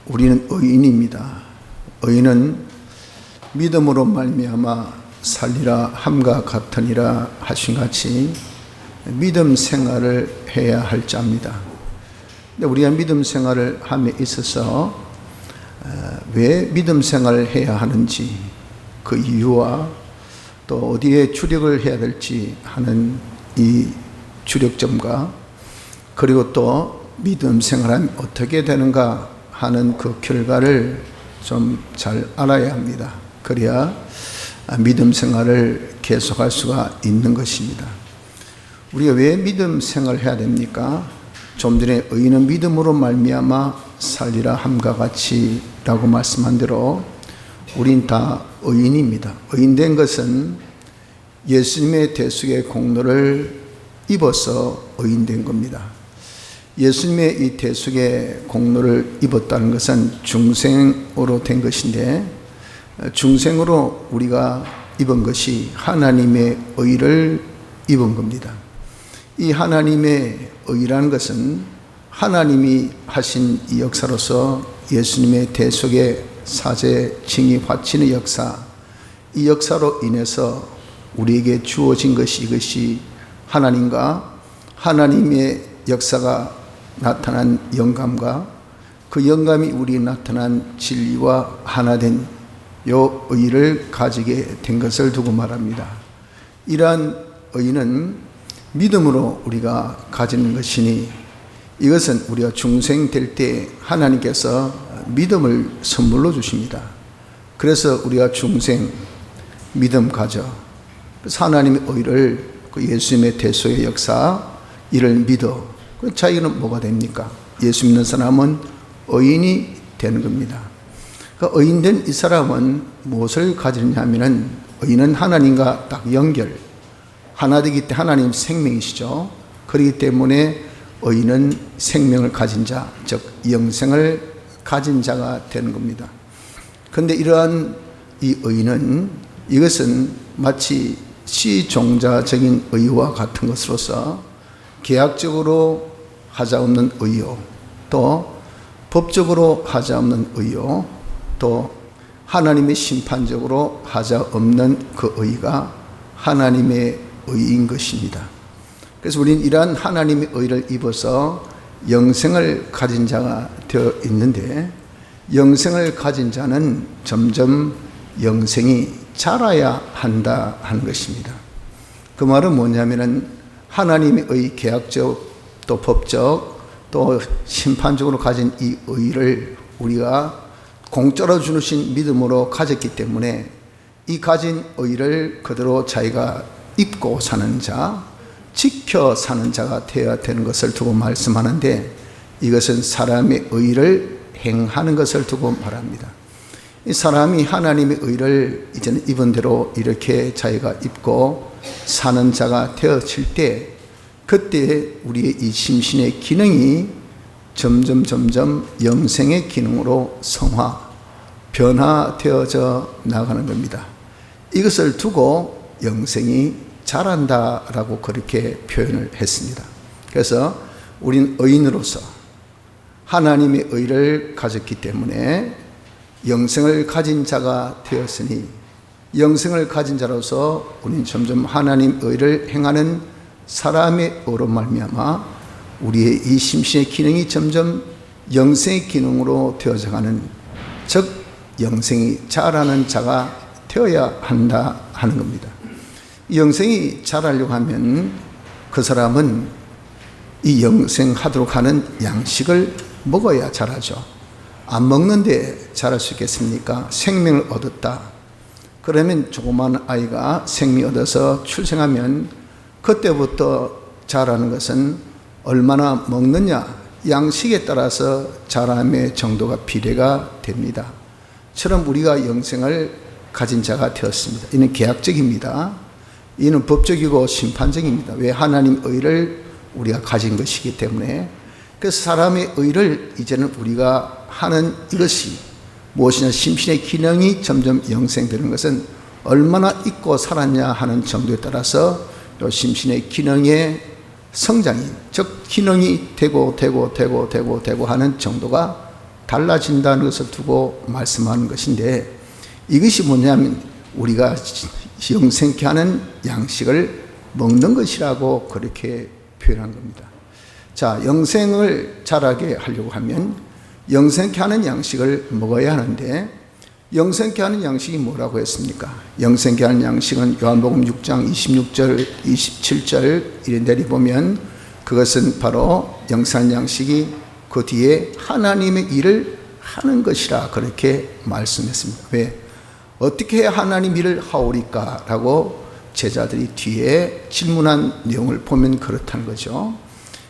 우리는 의인입니다. 의인은 믿음으로 말미암아 살리라 함과 같으니라 하신 같이 믿음 생활을 해야 할 자입니다. 근데 우리가 믿음 생활을 함에 있어서 왜 믿음 생활을 해야 하는지, 그 이유와 또 어디에 주력을 해야 될지 하는 이 주력점과, 그리고 또 믿음 생활하면 어떻게 되는가 하는 그 결과를 좀 잘 알아야 합니다. 그래야 믿음 생활을 계속할 수가 있는 것입니다. 우리가 왜 믿음 생활을 해야 됩니까? 좀 전에 의인은 믿음으로 말미암아 살리라 함과 같이 라고 말씀한 대로 우린 다 의인입니다. 의인된 것은 예수님의 대속의 공로를 입어서 의인된 겁니다. 예수님의 이 대속의 공로를 입었다는 것은 중생으로 된 것인데, 중생으로 우리가 입은 것이 하나님의 의를 입은 겁니다. 이 하나님의 의라는 것은 하나님이 하신 이 역사로서 예수님의 대속의 사제, 징이, 화친의 역사, 이 역사로 인해서 우리에게 주어진 것이, 이것이 하나님과 하나님의 역사가 나타난 영감과 그 영감이 우리에 나타난 진리와 하나 된 요 의를 가지게 된 것을 두고 말합니다. 이러한 의는 믿음으로 우리가 가지는 것이니, 이것은 우리가 중생 될 때 하나님께서 믿음을 선물로 주십니다. 그래서 우리가 중생 믿음 가져, 그래서 하나님의 의를, 그 예수님의 대속의 역사, 이를 믿어. 그 자기는 뭐가 됩니까? 예수 믿는 사람은 의인이 되는 겁니다. 그 의인된 이 사람은 무엇을 가지느냐 하면은, 의인은 하나님과 딱 연결, 하나 되기 때문에 하나님 생명이시죠. 그렇기 때문에 의인은 생명을 가진 자, 즉 영생을 가진 자가 되는 겁니다. 그런데 이러한 이 의인은, 이것은 마치 시종자적인 의와 같은 것으로서 계약적으로 하자 없는 의요, 또 법적으로 하자 없는 의요, 또 하나님의 심판적으로 하자 없는 그 의가 하나님의 의인 것입니다. 그래서 우리는 이러한 하나님의 의를 입어서 영생을 가진 자가 되어 있는데, 영생을 가진 자는 점점 영생이 자라야 한다 하는 것입니다. 그 말은 뭐냐면은, 하나님의 의, 계약적 또 법적 또 심판적으로 가진 이 의를 우리가 공짜로 주신 믿음으로 가졌기 때문에, 이 가진 의를 그대로 자기가 입고 사는 자, 지켜 사는 자가 되어야 되는 것을 두고 말씀하는데, 이것은 사람의 의를 행하는 것을 두고 말합니다. 이 사람이 하나님의 의를 이제는 입은 대로 이렇게 자기가 입고 사는 자가 되어질 때, 그때 우리의 이 심신의 기능이 점점 영생의 기능으로 성화, 변화되어져 나가는 겁니다. 이것을 두고 영생이 자란다라고 그렇게 표현을 했습니다. 그래서 우린 의인으로서 하나님의 의를 가졌기 때문에 영생을 가진 자가 되었으니, 영생을 가진 자로서 우리는 점점 하나님 의를 행하는 사람의 의로 말미암아 우리의 이 심신의 기능이 점점 영생의 기능으로 되어져가는, 즉 영생이 자라는 자가 되어야 한다 하는 겁니다. 영생이 자라려고 하면 그 사람은 이 영생하도록 하는 양식을 먹어야 자라죠. 안 먹는데 자랄 수 있겠습니까? 생명을 얻었다. 그러면 조그만 아이가 생명 얻어서 출생하면 그때부터 자라는 것은 얼마나 먹느냐, 양식에 따라서 자람의 정도가 비례가 됩니다. 처럼 우리가 영생을 가진 자가 되었습니다. 이는 계약적입니다. 이는 법적이고 심판적입니다. 왜? 하나님 의를 우리가 가진 것이기 때문에. 그래서 사람의 의를 이제는 우리가 하는 이것이 무엇이냐, 심신의 기능이 점점 영생되는 것은 얼마나 잊고 살았냐 하는 정도에 따라서 이 심신의 기능의 성장이, 즉 기능이 되고 하는 정도가 달라진다는 것을 두고 말씀하는 것인데, 이것이 뭐냐면 우리가 영생케 하는 양식을 먹는 것이라고 그렇게 표현한 겁니다. 자, 영생을 자라게 하려고 하면 영생케 하는 양식을 먹어야 하는데, 영생케 하는 양식이 뭐라고 했습니까? 영생케 하는 양식은 요한복음 6장 26절 27절 이래 내려보면 그것은 바로 영생한 양식이 그 뒤에 하나님의 일을 하는 것이라 그렇게 말씀했습니다. 왜? 어떻게 해야 하나님 일을 하오리까? 라고 제자들이 뒤에 질문한 내용을 보면 그렇다는 거죠.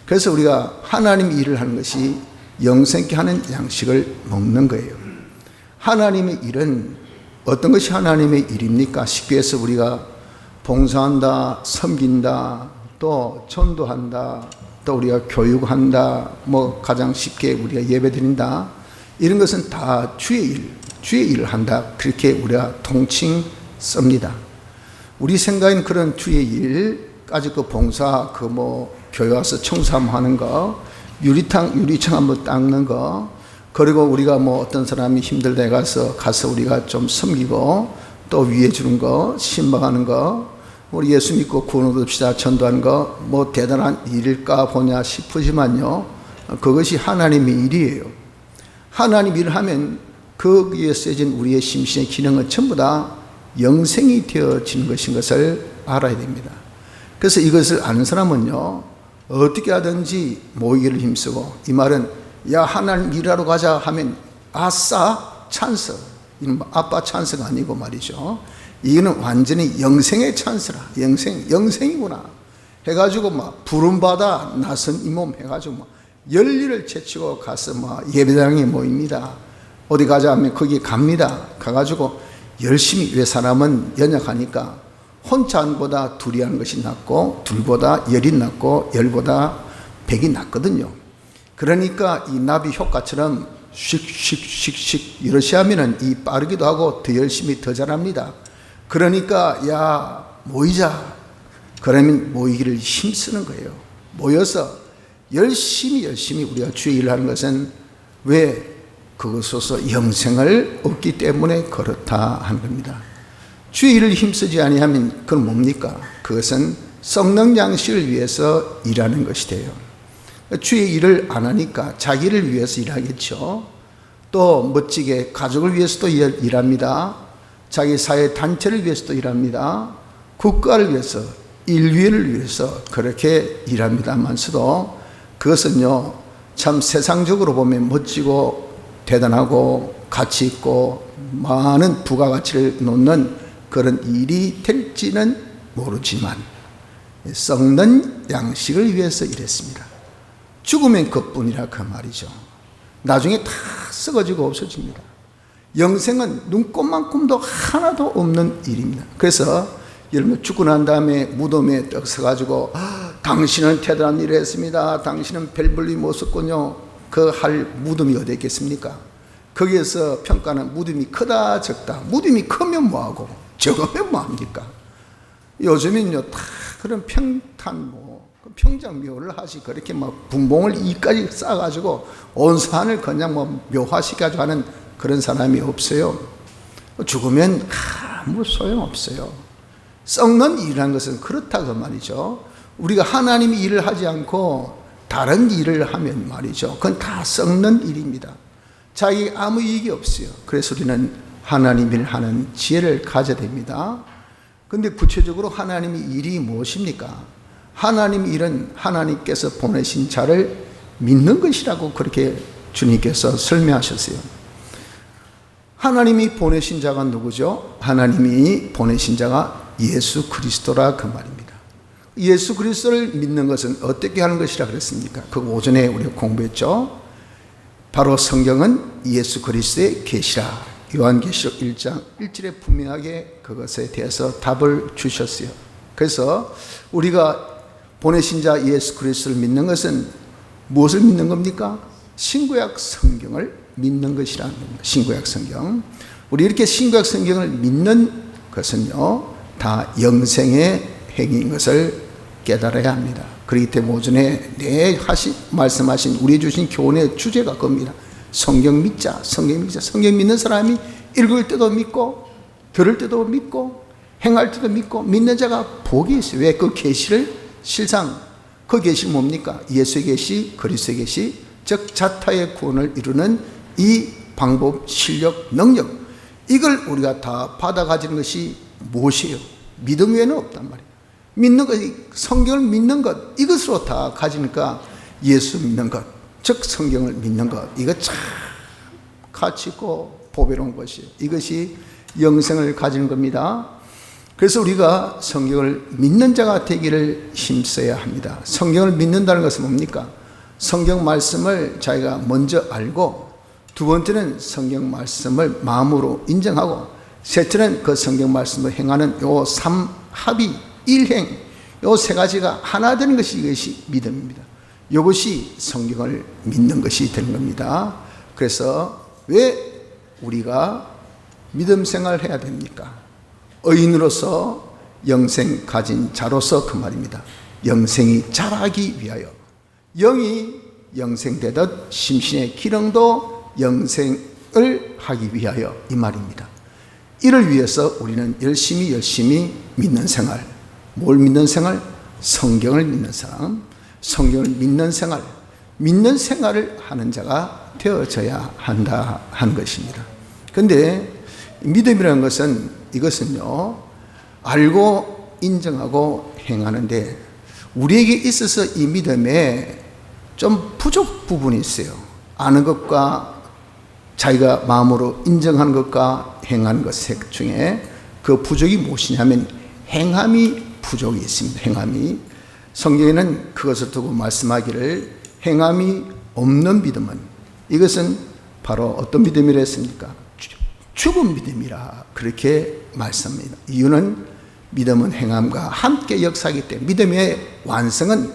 그래서 우리가 하나님 일을 하는 것이 영생케 하는 양식을 먹는 거예요. 하나님의 일은 어떤 것이 하나님의 일입니까? 쉽게 해서 우리가 봉사한다, 섬긴다, 또 전도한다, 또 우리가 교육한다, 뭐 가장 쉽게 우리가 예배드린다, 이런 것은 다 주의 일을 한다, 그렇게 우리가 통칭 씁니다. 우리 생각엔 그런 주의 일까지 그 봉사, 그 뭐 교회 와서 청소하는 거, 유리창 한번 닦는 거, 그리고 우리가 뭐 어떤 사람이 힘들다 가서 우리가 좀 섬기고, 또 위해 주는 거, 신방하는 거, 우리 예수 믿고 구원 얻읍시다 전도하는 거, 뭐 대단한 일일까 보냐 싶으지만요, 그것이 하나님의 일이에요. 하나님 일을 하면 거기에 쓰여진 우리의 심신의 기능은 전부 다 영생이 되어지는 것인 것을 알아야 됩니다. 그래서 이것을 아는 사람은요, 어떻게 하든지 모이기를 힘쓰고, 이 말은 야 하나님 일하러 가자 하면 아싸 찬스, 이는 아빠 찬스가 아니고 말이죠. 이거는 완전히 영생의 찬스라, 영생이구나 해가지고 막 부름받아 나선 이 몸 해가지고 막 열일을 제치고 가서 막 예배당에 모입니다. 어디 가자 하면 거기 갑니다. 가가지고 열심히, 왜 사람은 연약하니까 혼자 하는 보다 둘이 하는 것이 낫고, 둘보다 열이 낫고 열보다 백이 낫거든요. 그러니까 이 나비 효과처럼 씩씩씩씩 이러시 하면은 이 빠르기도 하고 더 열심히 더 잘합니다. 그러니까 야 모이자, 그러면 모이기를 힘쓰는 거예요. 모여서 열심히 우리가 주의 일을 하는 것은 왜? 그것으로서 영생을 얻기 때문에 그렇다 하는 겁니다. 주의 일을 힘쓰지 아니하면 그건 뭡니까? 그것은 썩는 양식을 위해서 일하는 것이 돼요. 주의 일을 안 하니까 자기를 위해서 일하겠죠. 또 멋지게 가족을 위해서도 일합니다. 자기 사회 단체를 위해서도 일합니다. 국가를 위해서, 인류를 위해서 그렇게 일합니다만서도 그것은요, 참 세상적으로 보면 멋지고 대단하고 가치 있고 많은 부가가치를 놓는 그런 일이 될지는 모르지만 썩는 양식을 위해서 일했습니다. 죽으면 그뿐이라 그 말이죠. 나중에 다 썩어지고 없어집니다. 영생은 눈꼽만큼도 하나도 없는 일입니다. 그래서 여러분 죽고 난 다음에 무덤에 떡 서가지고 당신은 대단한 일을 했습니다, 당신은 별 볼일 못 썼군요, 그 할 무덤이 어디 있겠습니까? 거기에서 평가는 무덤이 크다 적다. 무덤이 크면 뭐하고 적으면 뭐합니까? 요즘은요 다 그런 평탄 평장묘를 하시, 그렇게 막 분봉을 이까지 쌓아가지고 온 산을 그냥 뭐 묘화시켜가지고 하는 그런 사람이 없어요. 죽으면 아무 소용없어요. 썩는 일이라는 것은 그렇다 그 말이죠. 우리가 하나님이 일을 하지 않고 다른 일을 하면 말이죠, 그건 다 썩는 일입니다. 자기 아무 이익이 없어요. 그래서 우리는 하나님 일을 하는 지혜를 가져야 됩니다. 그런데 구체적으로 하나님의 일이 무엇입니까? 하나님 일은 하나님께서 보내신 자를 믿는 것이라고 그렇게 주님께서 설명하셨어요. 하나님이 보내신 자가 누구죠? 하나님이 보내신 자가 예수 그리스도라 그 말입니다. 예수 그리스도를 믿는 것은 어떻게 하는 것이라 그랬습니까? 그 오전에 우리가 공부했죠. 바로 성경은 예수 그리스도의 계시라, 요한계시록 1장 1절에 분명하게 그것에 대해서 답을 주셨어요. 그래서 우리가 보내신 자 예수 그리스도를 믿는 것은 무엇을 믿는 겁니까? 신구약 성경을 믿는 것이라는 겁니다. 신구약 성경. 우리 이렇게 신구약 성경을 믿는 것은요, 다 영생의 행위인 것을 깨달아야 합니다. 그렇기 때문에 오전에 말씀하신 우리 주신 교훈의 주제가 겁니다. 성경 믿자, 성경 믿자. 성경 믿는 사람이 읽을 때도 믿고, 들을 때도 믿고, 행할 때도 믿고, 믿는 자가 복이 있어요. 왜? 그 계시를 실상, 그 계시 뭡니까? 예수의 계시, 그리스도의 계시, 즉 자타의 구원을 이루는 이 방법, 실력, 능력, 이걸 우리가 다 받아 가지는 것이 무엇이에요? 믿음 외에는 없단 말이에요. 믿는 것이, 성경을 믿는 것, 이것으로 다 가지니까 예수 믿는 것, 즉 성경을 믿는 것, 이거 참 가치 있고 보배로운 것이에요. 이것이 영생을 가지는 겁니다. 그래서 우리가 성경을 믿는 자가 되기를 힘써야 합니다. 성경을 믿는다는 것은 뭡니까? 성경 말씀을 자기가 먼저 알고, 두 번째는 성경 말씀을 마음으로 인정하고, 셋째는 그 성경 말씀을 행하는 요 삼합의 일행, 요 세 가지가 하나 되는 것이, 이것이 믿음입니다. 이것이 성경을 믿는 것이 되는 겁니다. 그래서 왜 우리가 믿음 생활을 해야 됩니까? 의인으로서 영생 가진 자로서 그 말입니다. 영생이 자라기 위하여, 영이 영생되듯 심신의 기능도 영생을 하기 위하여, 이 말입니다. 이를 위해서 우리는 열심히 믿는 생활. 뭘 믿는 생활? 성경을 믿는 사람, 성경을 믿는 생활, 믿는 생활을 하는 자가 되어져야 한다 하는 것입니다. 그런데 믿음이라는 것은, 이것은요, 알고 인정하고 행하는데, 우리에게 있어서 이 믿음에 좀 부족 부분이 있어요. 아는 것과 자기가 마음으로 인정하는 것과 행하는 것 중에 그 부족이 무엇이냐면 행함이 부족이 있습니다. 행함이. 성경에는 그것을 두고 말씀하기를 행함이 없는 믿음은, 이것은 바로 어떤 믿음이라 했습니까? 죽은 믿음이라 그렇게 말씀합니다. 이유는 믿음은 행함과 함께 역사하기 때문에, 믿음의 완성은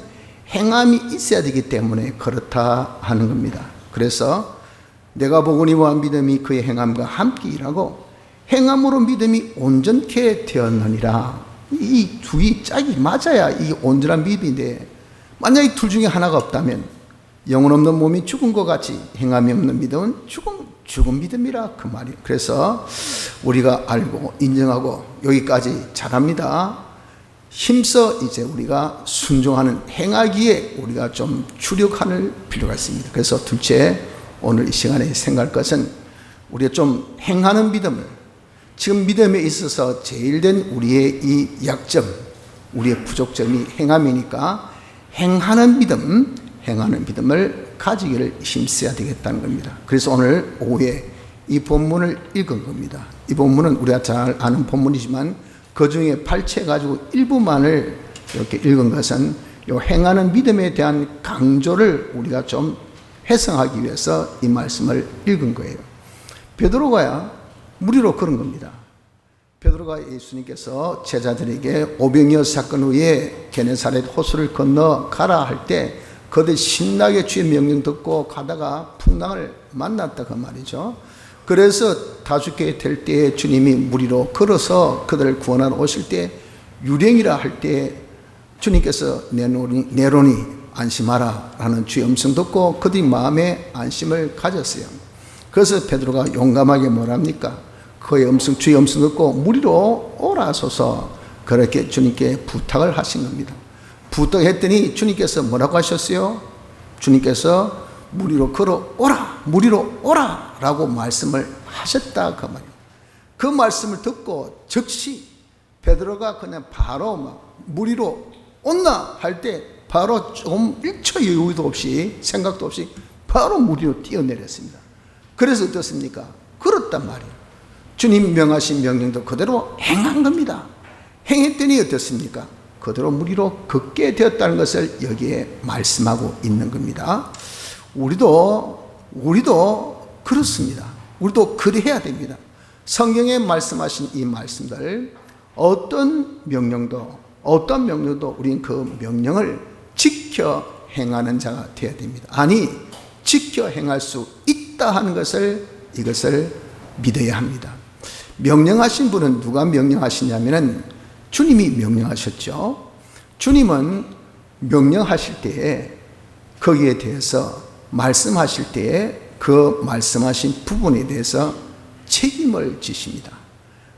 행함이 있어야 되기 때문에 그렇다 하는 겁니다. 그래서 내가 보거니와 믿음이 그의 행함과 함께 일하고 행함으로 믿음이 온전케 되었느니라. 이 둘이 짝이 맞아야 이 온전한 믿음인데, 만약에 둘 중에 하나가 없다면 영혼 없는 몸이 죽은 것 같이 행함이 없는 믿음은 죽은 믿음이라 그 말이에요. 그래서 우리가 알고 인정하고 여기까지 잘합니다. 힘써 이제 우리가 순종하는 행하기에 우리가 좀 주력할 필요가 있습니다. 그래서 둘째, 오늘 이 시간에 생각할 것은 우리가 좀 행하는 믿음을, 지금 믿음에 있어서 제일 된 우리의 이 약점, 우리의 부족점이 행함이니까 행하는 믿음을 가지기를 힘써야 되겠다는 겁니다. 그래서 오늘 오후에 이 본문을 읽은 겁니다. 이 본문은 우리가 잘 아는 본문이지만 그 중에 발췌해가지고 일부만을 이렇게 읽은 것은 이 행하는 믿음에 대한 강조를 우리가 좀 해석하기 위해서 이 말씀을 읽은 거예요. 베드로가야 무리로 그런 겁니다. 베드로가 예수님께서 제자들에게 오병이어 사건 후에 게네사렛 호수를 건너 가라 할 때 그들 신나게 주의 명령 듣고 가다가 풍랑을 만났다 그 말이죠. 그래서 다 죽게 될 때 주님이 무리로 걸어서 그들을 구원하러 오실 때 유령이라 할 때 주님께서 내로니 안심하라 라는 주의 음성 듣고 그들이 마음에 안심을 가졌어요. 그래서 베드로가 용감하게 뭐랍니까? 그의 음성, 주의 음성 듣고 무리로 오라소서 그렇게 주님께 부탁을 하신 겁니다. 부탁했더니 주님께서 뭐라고 하셨어요? 주님께서 무리로 걸어오라, 무리로 오라 라고 말씀을 하셨다 그 말이에요. 그 말씀을 듣고 즉시 베드로가 그냥 바로 막 무리로 온나 할 때 바로 좀 1초 여유도 없이 생각도 없이 바로 무리로 뛰어내렸습니다. 그래서 어떻습니까? 걸었단 말이에요. 주님 명하신 명령도 그대로 행한 겁니다. 행했더니 어떻습니까? 그대로 무리로 걷게 되었다는 것을 여기에 말씀하고 있는 겁니다. 우리도 그렇습니다. 우리도 그래야 됩니다. 성경에 말씀하신 이 말씀들 어떤 명령도 우리는 그 명령을 지켜 행하는 자가 되어야 됩니다. 아니 지켜 행할 수 있다 하는 이것을 믿어야 합니다. 명령하신 분은 누가 명령하시냐면은 주님이 명령하셨죠. 주님은 명령하실 때에 거기에 대해서 말씀하실 때에 그 말씀하신 부분에 대해서 책임을 지십니다.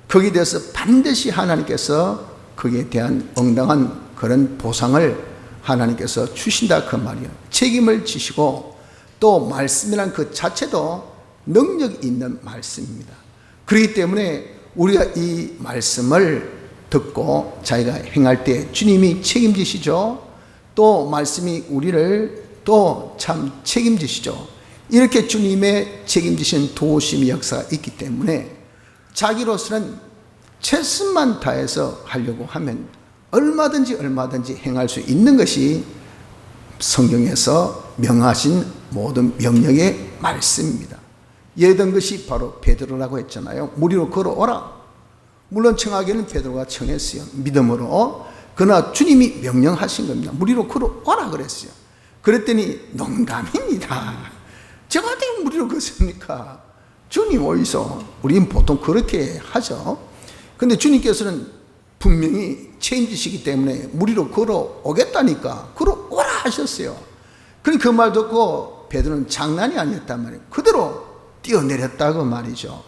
거기에 대해서 반드시 하나님께서 거기에 대한 응당한 그런 보상을 하나님께서 주신다 그 말이에요. 책임을 지시고 또 말씀이란 그 자체도 능력 있는 말씀입니다. 그렇기 때문에 우리가 이 말씀을 듣고 자기가 행할 때 주님이 책임지시죠. 또 말씀이 우리를 또 참 책임지시죠. 이렇게 주님의 책임지신 도우심의 역사가 있기 때문에 자기로서는 최선만 다해서 하려고 하면 얼마든지 행할 수 있는 것이 성경에서 명하신 모든 명령의 말씀입니다. 예를 든 것이 바로 베드로라고 했잖아요. 무리로 걸어오라. 물론 청하기는 베드로가 청했어요. 믿음으로. 그러나 주님이 명령하신 겁니다. 무리로 걸어오라 그랬어요. 그랬더니 농담입니다. 제가 어떻게 무리로 걷습니까? 주님 어디서? 우리는 보통 그렇게 하죠. 근데 주님께서는 분명히 책임지시기 때문에 무리로 걸어오겠다니까 걸어오라 하셨어요. 그러니 그 말 듣고 베드로는 장난이 아니었단 말이에요. 그대로 뛰어내렸다고 말이죠.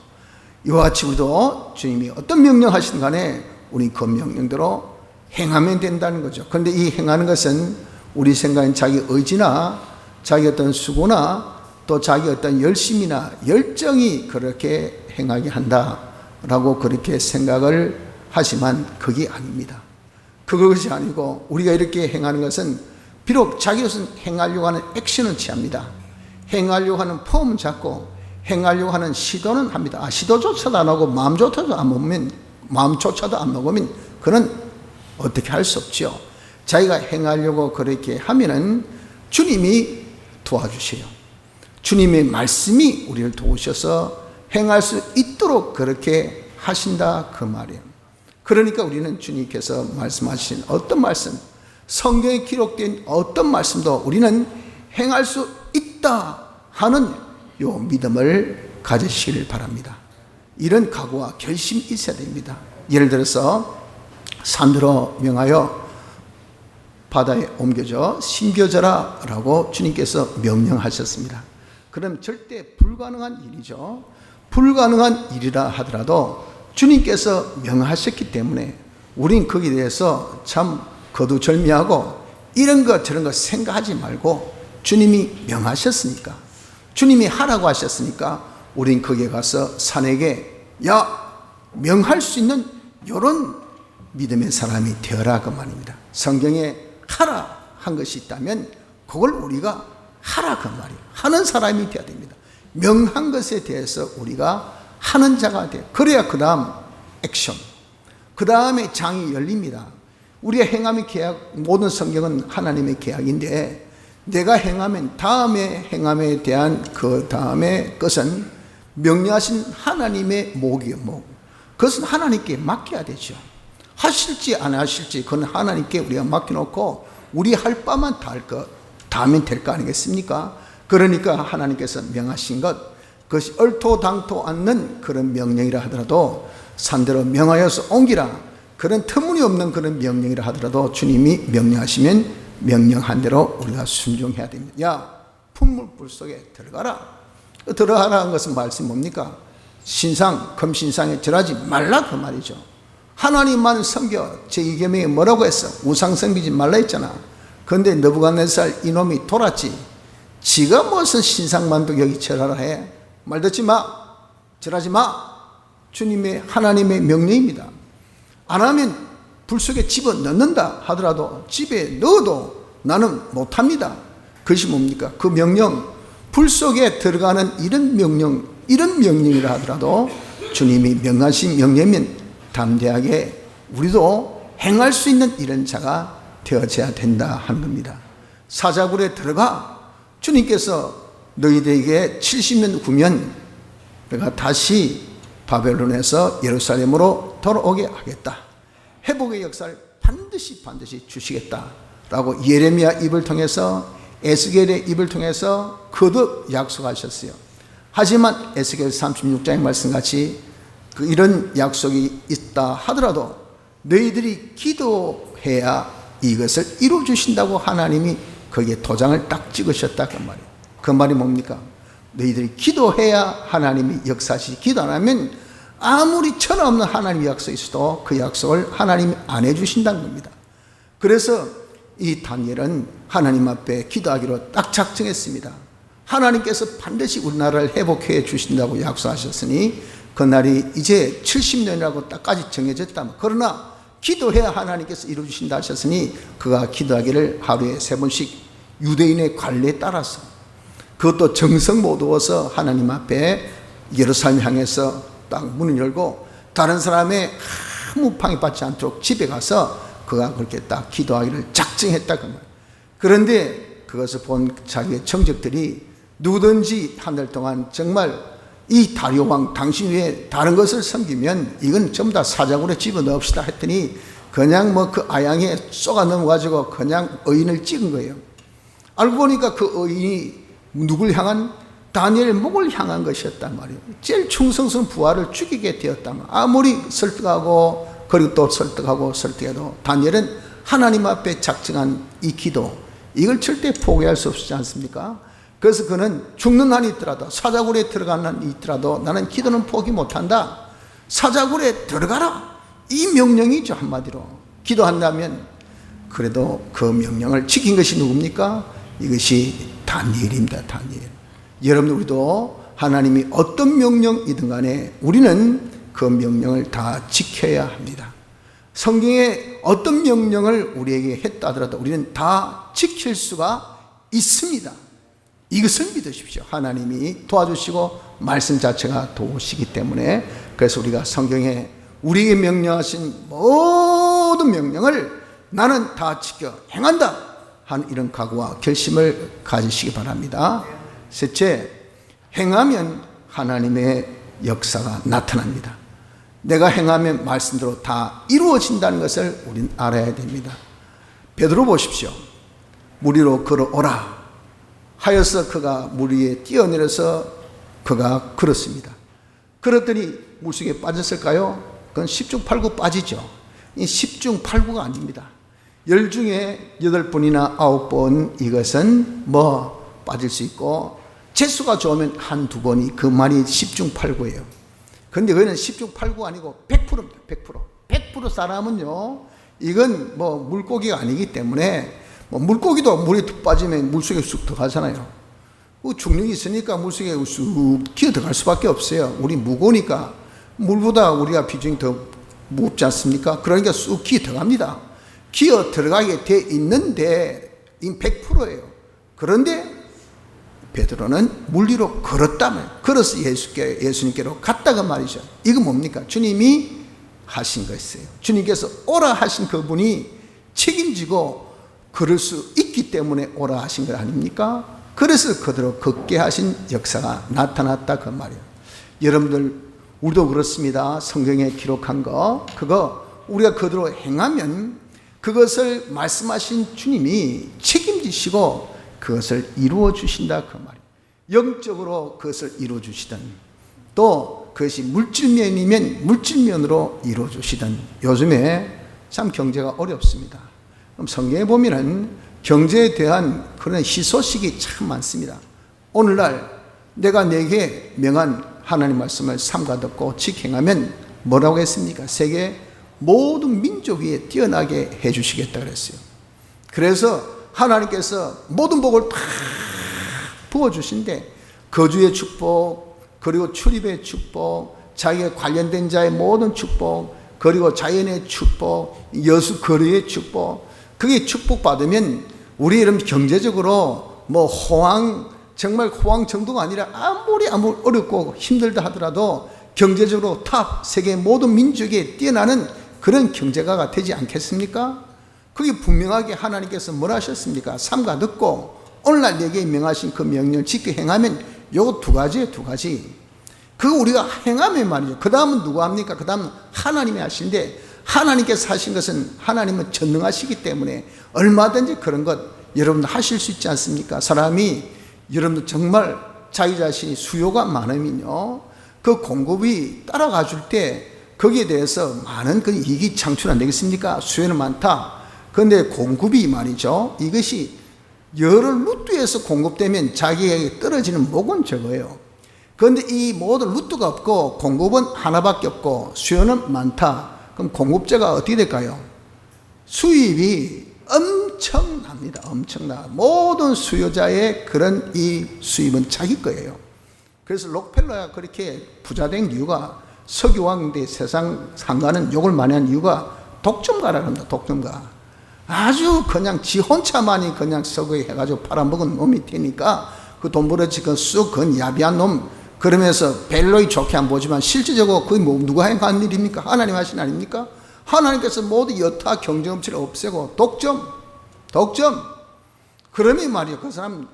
이와 같이 우리도 주님이 어떤 명령하시든 간에 우리 그 명령대로 행하면 된다는 거죠. 그런데 이 행하는 것은 우리 생각엔 자기 의지나 자기 어떤 수고나 또 자기 어떤 열심이나 열정이 그렇게 행하게 한다라고 그렇게 생각을 하지만 그게 아닙니다. 그것이 아니고 우리가 이렇게 행하는 것은 비록 자기로서는 행하려고 하는 액션은 취합니다. 행하려고 하는 폼은 잡고 행하려고 하는 시도는 합니다. 시도조차도 안 하고 마음조차도 안 먹으면 그는 어떻게 할 수 없죠. 자기가 행하려고 그렇게 하면은 주님이 도와주세요. 주님의 말씀이 우리를 도우셔서 행할 수 있도록 그렇게 하신다 그 말이에요. 그러니까 우리는 주님께서 말씀하신 어떤 말씀, 성경에 기록된 어떤 말씀도 우리는 행할 수 있다 하는 요 믿음을 가지시길 바랍니다. 이런 각오와 결심이 있어야 됩니다. 예를 들어서 산으로 명하여 바다에 옮겨져 심겨져라 라고 주님께서 명령하셨습니다. 그럼 절대 불가능한 일이죠. 불가능한 일이라 하더라도 주님께서 명하셨기 때문에 우린 거기에 대해서 참 거두절미하고 이런 것 저런 것 생각하지 말고 주님이 명하셨으니까, 주님이 하라고 하셨으니까 우린 거기에 가서 산에게 명할 수 있는 이런 믿음의 사람이 되어라 그 말입니다. 성경에 하라 한 것이 있다면 그걸 우리가 하라 그 말이에요. 하는 사람이 되어야 됩니다. 명한 것에 대해서 우리가 하는 자가 돼요. 그래야 그 다음 액션, 그 다음에 장이 열립니다. 우리가 행함의 계약, 모든 성경은 하나님의 계약인데 내가 행하면 다음에 행함에 대한 그 다음에 것은 명령하신 하나님의 목이요, 목. 그것은 하나님께 맡겨야 되죠. 하실지 안 하실지 그건 하나님께 우리가 맡겨놓고 우리 할 바만 다 하면 될 거 아니겠습니까? 그러니까 하나님께서 명하신 것, 그것이 얼토당토 않는 그런 명령이라 하더라도 산대로 명하여서 옮기라, 그런 터무니없는 그런 명령이라 하더라도 주님이 명령하시면 명령한 대로 우리가 순종해야 됩니다. 풍물불 속에 들어가라. 들어가라는 것은 말씀이 뭡니까? 신상, 금신상에 절하지 말라 그 말이죠. 하나님만 섬겨. 제2계명에 뭐라고 했어? 우상 섬기지 말라 했잖아. 그런데 느부갓네살 이놈이 돌았지. 지가 무슨 신상만도 여기 절하라 해. 말 듣지 마. 절하지 마. 주님의 하나님의 명령입니다. 안 하면 불 속에 집어넣는다 하더라도 집에 넣어도 나는 못합니다. 그것이 뭡니까? 그 명령, 불 속에 들어가는 이런 명령이라 하더라도 주님이 명하신 명령이면 담대하게 우리도 행할 수 있는 이런 자가 되어져야 된다 하는 겁니다. 사자굴에 들어가. 주님께서 너희들에게 70년 후면 내가 다시 바벨론에서 예루살렘으로 돌아오게 하겠다. 회복의 역사를 반드시 주시겠다라고 예레미야 입을 통해서 에스겔의 입을 통해서 거듭 약속하셨어요. 하지만 에스겔 36장의 말씀같이 이런 약속이 있다 하더라도 너희들이 기도해야 이것을 이루어주신다고 하나님이 거기에 도장을 딱 찍으셨다 그 말이에요. 그 말이 뭡니까? 너희들이 기도해야 하나님이 역사하시지, 기도 안 하면 아무리 천하 없는 하나님의 약속이 있어도 그 약속을 하나님이 안 해주신다는 겁니다. 그래서 이 다니엘은 하나님 앞에 기도하기로 딱 작정했습니다. 하나님께서 반드시 우리나라를 회복해 주신다고 약속하셨으니 그날이 이제 70년이라고 딱까지 정해졌다면, 그러나 기도해야 하나님께서 이루어주신다 하셨으니 그가 기도하기를 하루에 3번씩 유대인의 관례에 따라서, 그것도 정성 못 얻어서 하나님 앞에 예루살렘 향해서 딱 문을 열고 다른 사람의 아무 방해받지 않도록 집에 가서 그가 그렇게 딱 기도하기를 작정했다 그 말. 그런데 그것을 본 자기의 청적들이 누구든지 한 달 동안 정말 이 다리오 왕 당신 외에 다른 것을 섬기면 이건 전부 다 사자굴에 집어넣읍시다 했더니 그냥 뭐 그 아양에 쏘가 넘어가지고 그냥 의인을 찍은 거예요. 알고 보니까 그 의인이 누굴 향한? 다니엘 목을 향한 것이었단 말이에요. 제일 충성스러운 부하를 죽이게 되었다면, 아무리 설득하고 그리고 또 설득해도 다니엘은 하나님 앞에 작정한 이 기도, 이걸 절대 포기할 수 없지 않습니까? 그래서 그는 죽는 한이 있더라도, 사자굴에 들어가는 한이 있더라도 나는 기도는 포기 못한다. 사자굴에 들어가라, 이 명령이죠. 한마디로 기도한다면. 그래도 그 명령을 지킨 것이 누굽니까? 이것이 다니엘입니다. 다니엘. 여러분, 우리도 하나님이 어떤 명령이든 간에 우리는 그 명령을 다 지켜야 합니다. 성경에 어떤 명령을 우리에게 했다 하더라도 우리는 다 지킬 수가 있습니다. 이것을 믿으십시오. 하나님이 도와주시고 말씀 자체가 도우시기 때문에. 그래서 우리가 성경에 우리에게 명령하신 모든 명령을 나는 다 지켜 행한다 하는 이런 각오와 결심을 가지시기 바랍니다. 셋째, 행하면 하나님의 역사가 나타납니다. 내가 행하면 말씀대로 다 이루어진다는 것을 우리는 알아야 됩니다. 베드로 보십시오. 물 위로 걸어오라 하여서 그가 물 위에 뛰어내려서 그가 걸었습니다. 그랬더니 물속에 빠졌을까요? 그건 10중 8구 빠지죠. 이 10중 8구가 아닙니다. 10 중에 8번이나 9번 이것은 뭐 빠질 수 있고, 재수가 좋으면 1-2번이 그 말이 10중 8구예요. 그런데 그거는 10중 8구가 아니고 100%입니다. 100% 사람은요, 이건 뭐 물고기가 아니기 때문에, 뭐 물고기도 물에 툭 빠지면 물속에 쑥 들어가잖아요. 중력이 있으니까 물속에 쑥 기어 들어갈 수밖에 없어요. 우리 무거우니까. 물보다 우리가 비중이 더 무겁지 않습니까? 그러니까 쑥 기어 들어갑니다. 기어 들어가게 돼 있는데 이 100%예요. 그런데 베드로는 물 위로 걸었다면, 걸어서 예수님께로 갔다가 말이죠. 이거 뭡니까? 주님이 하신 것이에요. 주님께서 오라 하신 그분이 책임지고 걸을 수 있기 때문에 오라 하신 것 아닙니까? 그래서 그대로 걷게 하신 역사가 나타났다 그 말이에요. 여러분들, 우리도 그렇습니다. 성경에 기록한 거, 그거 우리가 그대로 행하면 그것을 말씀하신 주님이 책임지시고 그것을 이루어 주신다 그 말이에요. 영적으로 그것을 이루어 주시든, 또 그것이 물질면이면 물질면으로 이루어 주시든. 요즘에 참 경제가 어렵습니다. 그럼 성경에 보면은 경제에 대한 그런 희소식이 참 많습니다. 오늘날 내가 내게 명한 하나님 말씀을 삼가 듣고 직행하면 뭐라고 했습니까? 세계 모든 민족 위에 뛰어나게 해주시겠다 그랬어요. 그래서 하나님께서 모든 복을 다 부어주신데, 거주의 축복, 그리고 출입의 축복, 자기에 관련된 자의 모든 축복, 그리고 자연의 축복, 여수 거리의 축복, 그게 축복받으면 우리 이런 경제적으로 뭐 정말 호황 정도가 아니라 아무리 어렵고 힘들다 하더라도 경제적으로 탑 세계 모든 민족에 뛰어나는 그런 경제가가 되지 않겠습니까? 그게 분명하게 하나님께서 뭐라 하셨습니까? 삼가 듣고 오늘날 내게 명하신 그 명령을 지켜 행하면 요거 2가지예요. 2가지. 그거 우리가 행하면 말이죠. 그 다음은 누가 합니까? 그 다음은 하나님이 하시는데, 하나님께서 하신 것은 하나님은 전능하시기 때문에 얼마든지 그런 것 여러분들 하실 수 있지 않습니까? 사람이 여러분들 정말 자기 자신이 수요가 많으면요, 그 공급이 따라가 줄 때 거기에 대해서 많은 그 이익이 창출 안 되겠습니까? 수요는 많다. 그런데 공급이 말이죠, 이것이 열을 루트에서 공급되면 자기에게 떨어지는 목은 적어요. 그런데 이 모든 루트가 없고 공급은 하나밖에 없고 수요는 많다. 그럼 공급자가 어떻게 될까요? 수입이 엄청납니다. 엄청나. 모든 수요자의 그런 이 수입은 자기 거예요. 그래서 록펠러가 그렇게 부자 된 이유가, 석유왕대 세상 상가는 욕을 많이 한 이유가 독점가라고 합니다. 독점가. 아주 그냥 지 혼자만이 그냥 석유 해가지고 팔아먹은 놈이 되니까 그 돈 벌어지 쑥 야비한 놈, 그러면서 벨로이 좋게 안 보지만 실질적으로 그게 뭐 누가 행한 일입니까? 하나님 하신 아닙니까? 하나님께서 모두 여타 경쟁업체를 없애고 독점. 그러면 말이에요. 그 사람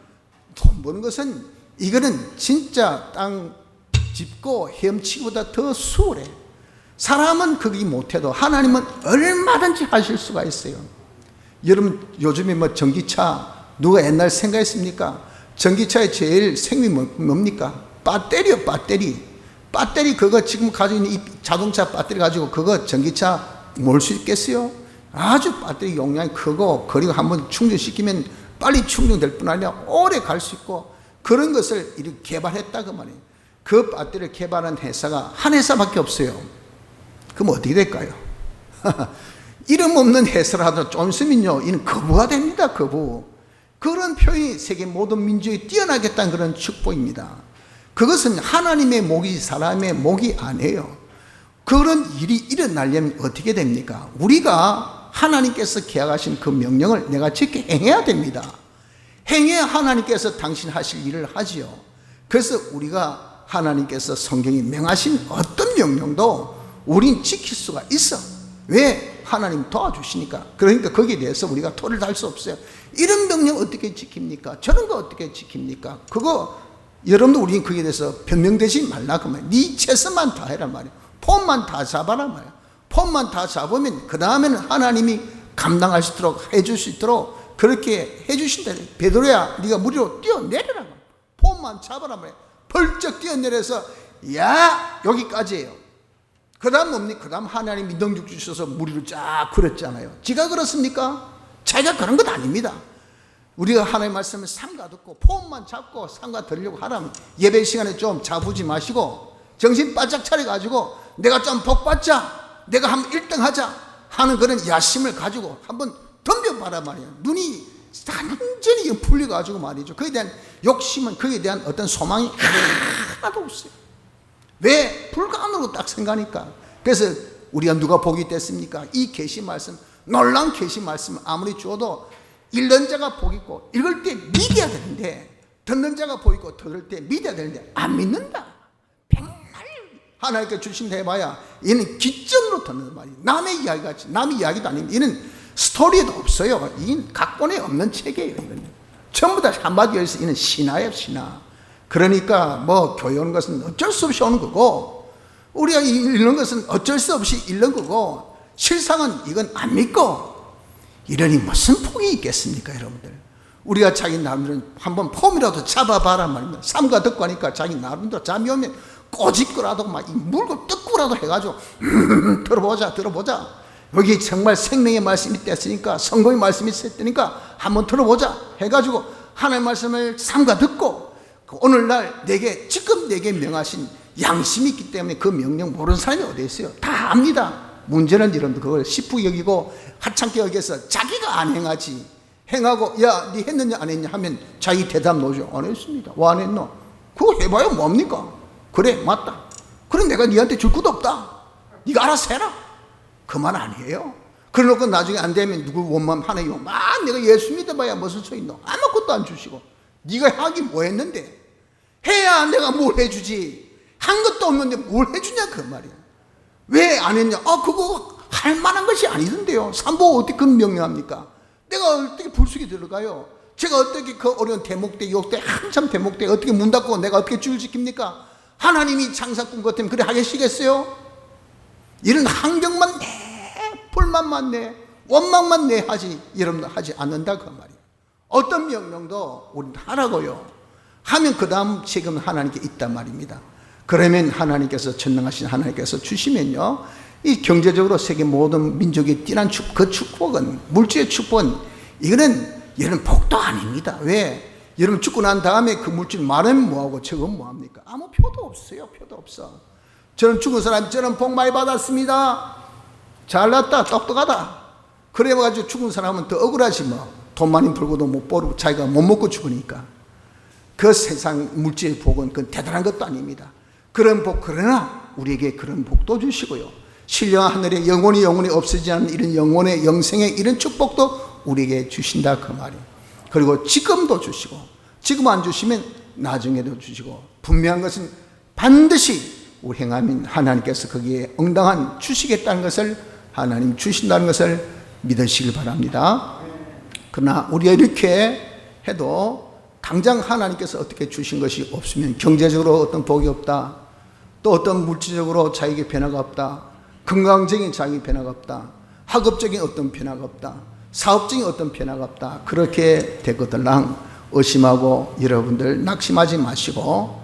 돈 버는 것은 이거는 진짜 땅 짚고 헤엄치기보다 더 수월해. 사람은 그게 못해도 하나님은 얼마든지 하실 수가 있어요. 여러분 요즘에 뭐 전기차 누가 옛날 생각했습니까? 전기차의 제일 생명이 뭡니까? 배터리 그거 지금 가지고 있는 이 자동차 배터리 가지고 그거 전기차 몰 수 있겠어요? 아주 배터리 용량이 크고 거리가 한번 충전시키면 빨리 충전될 뿐 아니라 오래 갈 수 있고, 그런 것을 이렇게 개발했다 그 말이에요. 그 배터리를 개발한 회사가 한 회사밖에 없어요. 그럼 어떻게 될까요? 이름 없는 회사라도 좀 있으면요, 이는 거부가 됩니다. 거부. 그런 표현이 세계 모든 민족이 뛰어나겠다는 그런 축복입니다. 그것은 하나님의 목이 사람의 목이 아니에요. 그런 일이 일어나려면 어떻게 됩니까? 우리가 하나님께서 계약하신 그 명령을 내가 지켜 행해야 됩니다. 행해야 하나님께서 당신 하실 일을 하지요. 그래서 우리가 하나님께서 성경에 명하신 어떤 명령도 우린 지킬 수가 있어. 왜? 하나님 도와주시니까. 그러니까 거기에 대해서 우리가 토를 달 수 없어요. 이런 명령 어떻게 지킵니까? 저런 거 어떻게 지킵니까? 그거 여러분도 우리는 거기에 대해서 변명되지 말라 그 말이에요. 네 최선만 다해라 말이에요. 폼만 다 잡아라 말이에요. 폼만 다 잡으면 그 다음에는 하나님이 감당할 수 있도록 해줄 수 있도록 그렇게 해주신다. 베드로야 네가 무리로 뛰어내려라. 폼만 잡아라 말이에요. 벌쩍 뛰어내려서 야 여기까지예요. 그 다음 뭡니까? 그 다음 하나님이 능력 주셔서 무리를 쫙 그렸잖아요. 지가 그렇습니까? 자기가 그런 것 아닙니다. 우리가 하나님의 말씀을 삼가 듣고 폼만 잡고 삼가 들으려고 하라면 예배 시간에 좀 자부지 마시고 정신 바짝 차려가지고 내가 좀 복받자, 내가 한번 1등 하자 하는 그런 야심을 가지고 한번 덤벼봐라 말이에요. 눈이 완전히 풀려가지고 말이죠. 그에 대한 욕심은, 그에 대한 어떤 소망이 하나도 없어요. 왜? 불가능으로 딱 생각하니까. 그래서 우리가 누가 복이 됐습니까? 이 계시 말씀, 놀라운 계시 말씀 아무리 주어도 읽는 자가 복 있고 읽을 때 믿어야 되는데, 듣는 자가 복 있고 들을 때 믿어야 되는데 안 믿는다. 백날 하나님께 주신다 해봐야 얘는 기점으로 듣는 말이에요. 남의 이야기같이, 남의 이야기도 아닙니다. 얘는 스토리에도 없어요. 이건 각본에 없는 책이에요. 이건 전부 다 한마디로 해서 이는 신화예요. 신화. 그러니까 뭐 교회 오는 것은 어쩔 수 없이 오는 거고, 우리가 읽는 것은 어쩔 수 없이 읽는 거고, 실상은 이건 안 믿고 이러니 무슨 폭이 있겠습니까 여러분들? 우리가 자기 나름대로 한번 폼이라도 잡아봐라 말입니다. 삼가 듣고 하니까 자기 나름대로 잠이 오면 꼬집고라도 막 물고 뜯고라도 해가지고 들어보자. 여기 정말 생명의 말씀이 있댔으니까, 성공의 말씀이 있었으니까 한번 들어보자 해가지고 하나님의 말씀을 삼가 듣고, 오늘날 지금 내게 명하신 양심이 있기 때문에 그 명령 모르는 사람이 어디 있어요? 다 압니다. 문제는 여러분들 그걸 시쁘게 여기고 하찮게 여기서 자기가 안 행하지, 행하고 야 네 했느냐 안 했냐 하면 자기 대답 놓죠. 안 했습니다. 왜 안 했노? 그거 해봐야 뭡니까? 그래 맞다. 그럼 내가 네한테 줄 것도 없다. 네가 알아서 해라. 그 말 아니에요. 그러놓고 나중에 안 되면 누구 원망 하네요. 내가 예수 믿어봐야 무슨 소용있노? 아무것도 안 주시고 네가 하긴 뭐 했는데? 해야 내가 뭘 해주지. 한 것도 없는데 뭘 해주냐 그 말이야. 왜 안 했냐? 그거 할 만한 것이 아니던데요. 삼보 어떻게 그 명령합니까? 내가 어떻게 불쑥이 들어가요? 제가 어떻게 그 어려운 대목대 욕대 한참 대목대 어떻게 문 닫고 내가 어떻게 줄 지킵니까? 하나님이 장사꾼 같으면 그래 하시겠어요? 이런 환경만 내, 불만만 내, 원망만 내 하지, 여러분들 하지 않는다 그 말이에요. 어떤 명령도 우리는 하라고요. 하면 그 다음 책임은 하나님께 있단 말입니다. 그러면 하나님께서, 전능하신 하나님께서 주시면요, 이 경제적으로 세계 모든 민족이 뛰어난 그 축복은, 물질의 축복은, 이거는 이런 복도 아닙니다. 왜? 여러분 죽고 난 다음에 그 물질 말하면 뭐하고 적으면 뭐합니까? 아무 표도 없어요. 표도 없어. 저는 죽은 사람이 저는 복 많이 받았습니다. 잘났다, 똑똑하다. 그래가지고 죽은 사람은 더 억울하지 뭐. 돈 많이 벌고도 못 벌고 자기가 못 먹고 죽으니까. 그 세상 물질의 복은 그건 대단한 것도 아닙니다. 그런 복, 그러나 우리에게 그런 복도 주시고요. 신령한 하늘에 영원히 없어지지 않는 이런 영혼의 영생의 이런 축복도 우리에게 주신다 그 말이에요. 그리고 지금도 주시고, 지금 안 주시면 나중에도 주시고, 분명한 것은 반드시 우리 행하면 하나님께서 거기에 응당한 주시겠다는 것을, 하나님 주신다는 것을 믿으시길 바랍니다. 그러나 우리가 이렇게 해도 당장 하나님께서 어떻게 주신 것이 없으면, 경제적으로 어떤 복이 없다, 또 어떤 물질적으로 자기에게 변화가 없다, 건강적인 자기 변화가 없다, 학업적인 어떤 변화가 없다, 사업적인 어떤 변화가 없다, 그렇게 되거들랑 의심하고 여러분들 낙심하지 마시고,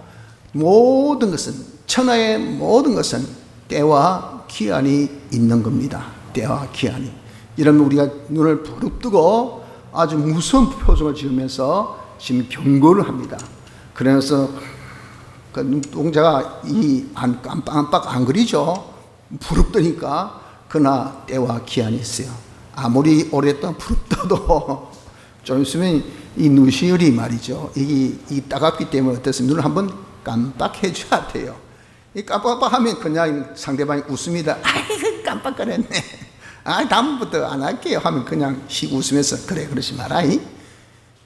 모든 것은, 천하의 모든 것은 때와 기한이 있는 겁니다. 때와 기한이. 이러면 우리가 눈을 부릅뜨고 아주 무서운 표정을 지으면서 지금 경고를 합니다. 그래서 그 눈동자가 깜빡 안 그리죠. 부릅뜨니까. 그러나 때와 기한이 있어요. 아무리 오랫동안 부릅떠도 좀 있으면 이 눈시울이 말이죠. 이 따갑기 때문에 어떻습니까? 눈을 한번 깜빡해 줘야 돼요. 이 깜빡하면 그냥 상대방이 웃습니다. 아이고 깜빡거렸네. 다음부터 안 할게요 하면 그냥 씩 웃으면서 그래 그러지 마라.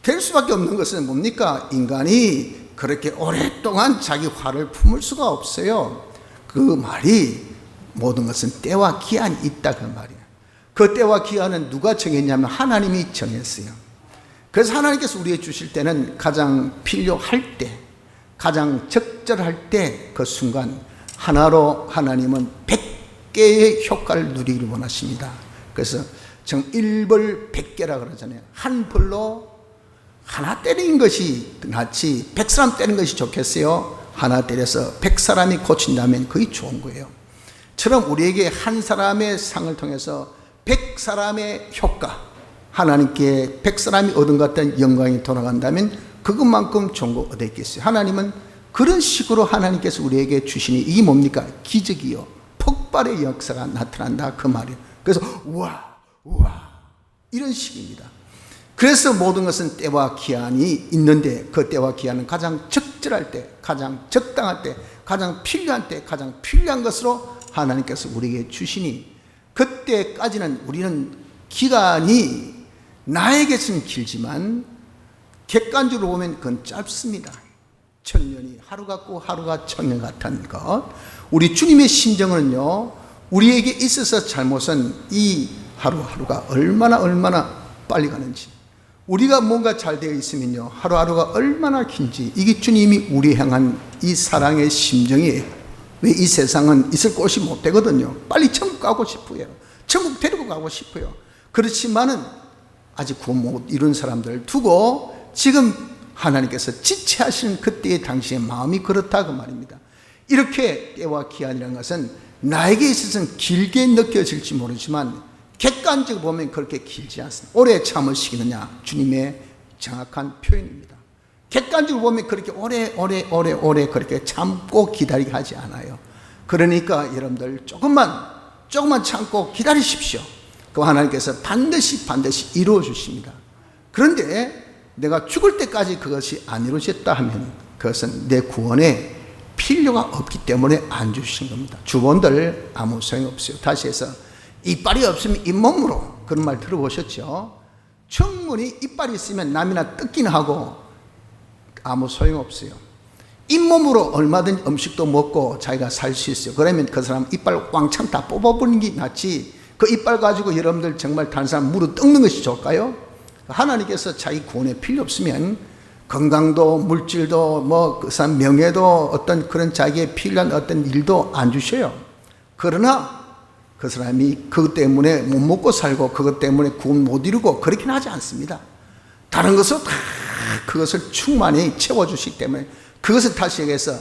될 수밖에 없는 것은 뭡니까? 인간이 그렇게 오랫동안 자기 화를 품을 수가 없어요. 그 말이 모든 것은 때와 기한이 있다 그 말이에요. 그 때와 기한은 누가 정했냐면 하나님이 정했어요. 그래서 하나님께서 우리에게 주실 때는 가장 필요할 때, 가장 적절할 때 그 순간 하나로 하나님은 100개의 효과를 누리기를 원하십니다. 그래서 정일벌 100개라 그러잖아요. 한 벌로 하나 때리는 것이 낫지 100사람 때리는 것이 좋겠어요? 하나 때려서 100사람이 고친다면 그게 좋은 거예요. 처럼 우리에게 한 사람의 상을 통해서 100사람의 효과, 하나님께 100사람이 얻은 것 같은 영광이 돌아간다면 그것만큼 좋은 거 얻었겠어요. 하나님은 그런 식으로 하나님께서 우리에게 주시니 이게 뭡니까? 기적이요, 폭발의 역사가 나타난다 그 말이에요. 그래서 우와 이런 식입니다. 그래서 모든 것은 때와 기한이 있는데 그 때와 기한은 가장 적절할 때, 가장 적당할 때, 가장 필요한 때, 가장 필요한 것으로 하나님께서 우리에게 주시니 그때까지는 우리는 기간이 나에게는 길지만 객관적으로 보면 그건 짧습니다. 천년이 하루 같고 하루가 천년 같은 것. 우리 주님의 심정은요, 우리에게 있어서 잘못은 이 하루하루가 얼마나 빨리 가는지, 우리가 뭔가 잘 되어 있으면요 하루하루가 얼마나 긴지, 이게 주님이 우리 향한 이 사랑의 심정이에요. 왜 이 세상은 있을 곳이 못 되거든요. 빨리 천국 가고 싶어요. 천국 데리고 가고 싶어요. 그렇지만은 아직 구원 못 이룬 사람들을 두고 지금 하나님께서 지체하시는 그때의 당시의 마음이 그렇다 그 말입니다. 이렇게 때와 기한이라는 것은 나에게 있어서는 길게 느껴질지 모르지만 객관적으로 보면 그렇게 길지 않습니다. 오래 참으시느냐 주님의 정확한 표현입니다. 객관적으로 보면 그렇게 오래 그렇게 참고 기다리게 하지 않아요. 그러니까 여러분들 조금만 참고 기다리십시오. 그 하나님께서 반드시 이루어 주십니다. 그런데 내가 죽을 때까지 그것이 안 이루어졌다 하면 그것은 내 구원에 필요가 없기 때문에 안 주시는 겁니다. 주본들 아무 소용없어요. 다시 해서 이빨이 없으면 잇몸으로, 그런 말 들어보셨죠? 충분히 이빨이 있으면 남이나 뜯기는 하고 아무 소용없어요. 잇몸으로 얼마든지 음식도 먹고 자기가 살 수 있어요. 그러면 그 사람 이빨 왕창 다 뽑아버리는 게 낫지, 그 이빨 가지고 여러분들 정말 다른 사람 무릎 뜯는 것이 좋을까요? 하나님께서 자기 구원에 필요 없으면 건강도 물질도 뭐 그 사람 명예도 어떤 그런 자기의 필요한 어떤 일도 안 주셔요. 그러나 그 사람이 그것 때문에 못 먹고 살고 그것 때문에 구원 못 이루고 그렇게는 하지 않습니다. 다른 것으로 다 그것을 충만히 채워주시기 때문에, 그것을 다시 얘기해서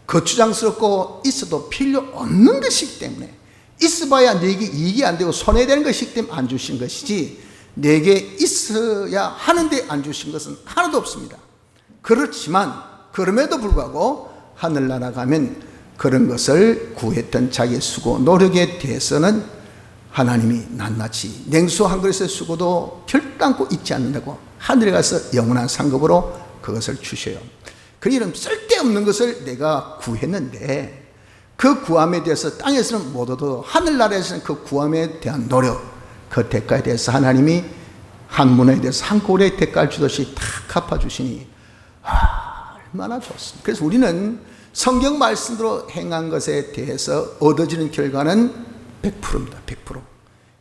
거추장스럽고 있어도 필요 없는 것이기 때문에, 있어봐야 내게 이익이 안 되고 손해되는 것이기 때문에 안 주신 것이지, 내게 있어야 하는데 안 주신 것은 하나도 없습니다. 그렇지만 그럼에도 불구하고 하늘나라 가면 그런 것을 구했던 자기의 수고 노력에 대해서는 하나님이 낱낱이 냉수 한 그릇의 수고도 결단코 잊지 않는다고 하늘에 가서 영원한 상급으로 그것을 주셔요. 그 이름 쓸데없는 것을 내가 구했는데 그 구함에 대해서 땅에서는 못 얻어도 하늘나라에서는 그 구함에 대한 노력, 그 대가에 대해서 하나님이 한 문화에 대해서 한 고래의 대가를 주듯이 다 갚아주시니 얼마나 좋습니다. 그래서 우리는 성경 말씀대로 행한 것에 대해서 얻어지는 결과는 100%입니다. 100%.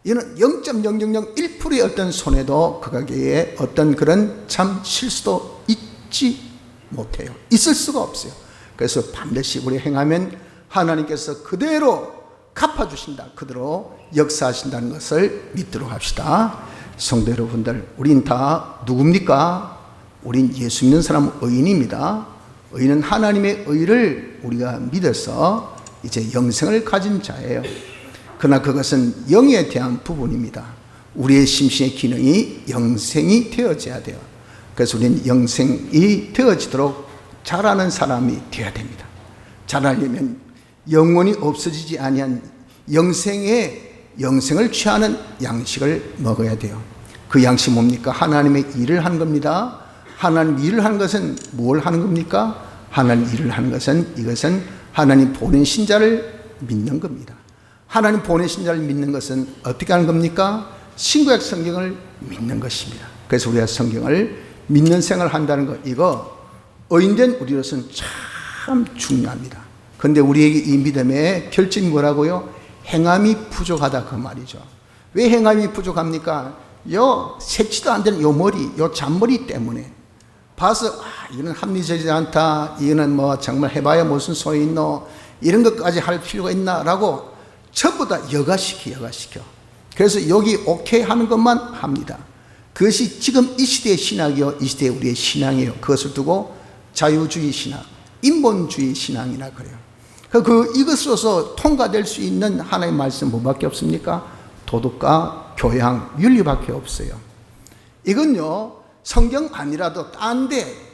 이는 0.0001%의 어떤 손해도 그 가게에 어떤 그런 참 실수도 있지 못해요. 있을 수가 없어요. 그래서 반드시 우리 행하면 하나님께서 그대로 갚아주신다. 그대로 역사하신다는 것을 믿도록 합시다. 성도 여러분들, 우린 다 누굽니까? 우린 예수 믿는 사람은 의인입니다. 의인은 하나님의 의를 우리가 믿어서 이제 영생을 가진 자예요. 그러나 그것은 영에 대한 부분입니다. 우리의 심신의 기능이 영생이 되어져야 돼요. 그래서 우리는 영생이 되어지도록 잘하는 사람이 되어야 됩니다. 잘하려면 영원히 없어지지 아니한 영생을 취하는 양식을 먹어야 돼요. 그 양식이 뭡니까? 하나님의 일을 하는 겁니다. 하나님 일을 하는 것은 뭘 하는 겁니까? 하나님 일을 하는 것은 이것은 하나님 보내신 자를 믿는 겁니다. 하나님 보내신 자를 믿는 것은 어떻게 하는 겁니까? 신구약 성경을 믿는 것입니다. 그래서 우리가 성경을 믿는 생활을 한다는 것, 이거 의인된 우리로서는 참 중요합니다. 그런데 우리에게 이 믿음의 결정이 뭐라고요? 행함이 부족하다, 그 말이죠. 왜 행함이 부족합니까? 요 색치도 안 되는 요 머리, 요 잔머리 때문에 봐서 이거는 합리적이지 않다, 이거는 뭐 정말 해봐야 무슨 소용이 있노, 이런 것까지 할 필요가 있나 라고 전부 다 여가시켜. 그래서 여기 오케이 하는 것만 합니다. 그것이 지금 이 시대의 신학이요, 이 시대의 우리의 신앙이에요. 그것을 두고 자유주의 신학, 인본주의 신앙이라 그래요. 이것으로서 통과될 수 있는 하나의 말씀 뭐밖에 없습니까? 도덕과 교양, 윤리밖에 없어요. 이건요, 성경 아니라도 딴데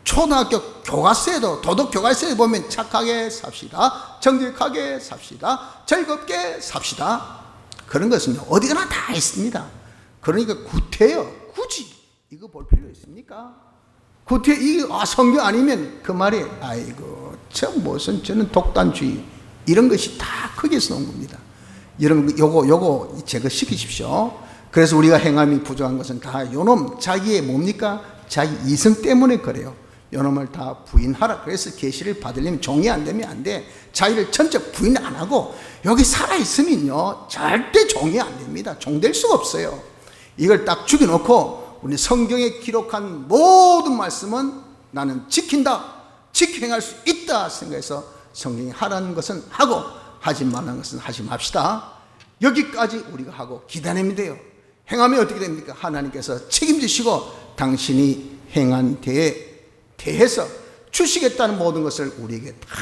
초등학교 교과서에도, 도덕 교과서에 보면 착하게 삽시다, 정직하게 삽시다, 즐겁게 삽시다, 그런 것은요 어디가나 다 있습니다. 그러니까 구태여 굳이 이거 볼 필요 있습니까? 구태 이게 성경 아니면 그 말이 아이고 무슨 저는 독단주의 이런 것이 다 거기에서 나온 겁니다. 여러분 요거 제거시키십시오. 그래서 우리가 행함이 부족한 것은 다 요놈 자기의 뭡니까? 자기 이성 때문에 그래요. 요놈을 다 부인하라. 그래서 계시를 받으려면 종이 안 되면 안 돼. 자기를 전적 부인 안 하고 여기 살아있으면요 절대 종이 안 됩니다. 종 될 수가 없어요. 이걸 딱 죽여놓고 우리 성경에 기록한 모든 말씀은 나는 지킨다, 직행할 수 있다 생각해서 성경이 하라는 것은 하고 하지 말라는 것은 하지 맙시다. 여기까지 우리가 하고 기다리면 돼요. 행하면 어떻게 됩니까? 하나님께서 책임지시고 당신이 행한 데에 대해서 주시겠다는 모든 것을 우리에게 다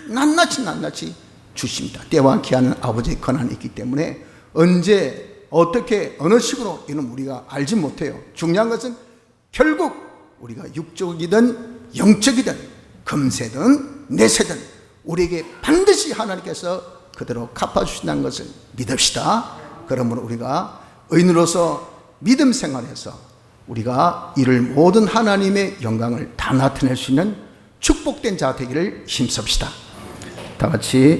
낱낱이 주십니다. 때와 기하는 아버지의 권한이 있기 때문에 언제 어떻게 어느 식으로 이는 우리가 알지 못해요. 중요한 것은 결국 우리가 육적이든 영적이든 금세든 내세든 우리에게 반드시 하나님께서 그대로 갚아주신다는 것을 믿읍시다. 그러므로 우리가 의인으로서 믿음 생활에서 우리가 이를 모든 하나님의 영광을 다 나타낼 수 있는 축복된 자 되기를 힘씁시다. 다 같이